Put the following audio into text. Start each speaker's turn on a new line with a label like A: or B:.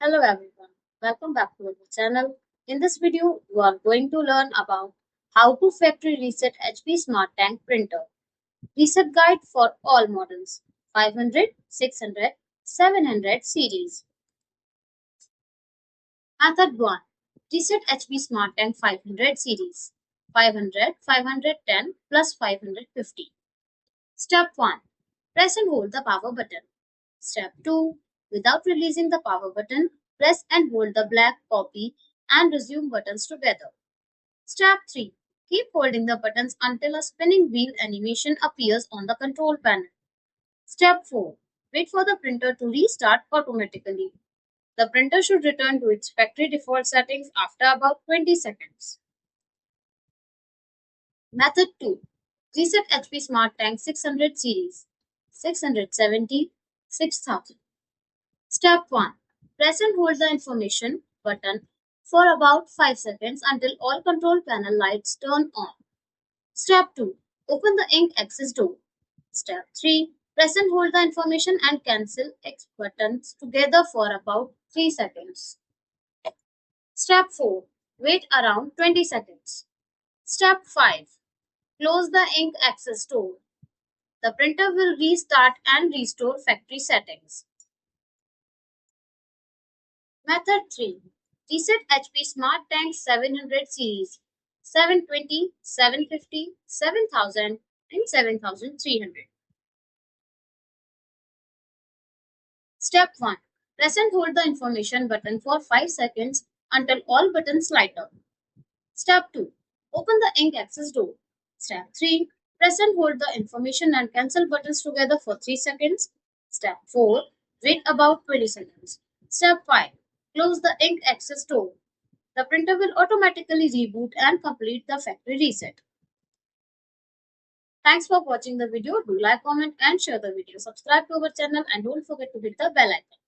A: Hello everyone, welcome back to our channel. In this video, you are going to learn about how to factory reset HP Smart Tank printer. Reset guide for all models 500, 600, 700 series. Method 1. Reset HP Smart Tank 500 series. 500, 510 plus 550. Step 1. Press and hold the power button. Step 2. Without releasing the power button, press and hold the black copy and resume buttons together. Step 3. Keep holding the buttons until a spinning wheel animation appears on the control panel. Step 4. Wait for the printer to restart automatically. The printer should return to its factory default settings after about 20 seconds. Method 2. Reset HP Smart Tank 600 series. 670, 6000. Step 1. Press and hold the information button for about 5 seconds until all control panel lights turn on. Step 2. Open the ink access door. Step 3. Press and hold the information and cancel X buttons together for about 3 seconds. Step 4. Wait around 20 seconds. Step 5. Close the ink access door. The printer will restart and restore factory settings. Method 3. Reset HP Smart Tank 700 series 720, 750, 7000 and 7300. Step 1. Press and hold the information button for 5 seconds until all buttons light up. Step 2. Open the ink access door. Step 3. Press and hold the information and cancel buttons together for 3 seconds. Step 4. Wait about 20 seconds. Step 5. Close the ink access door. The printer will automatically reboot and complete the factory reset. Thanks for watching the video. Do like, comment and share the video. Subscribe to our channel and don't forget to hit the bell icon.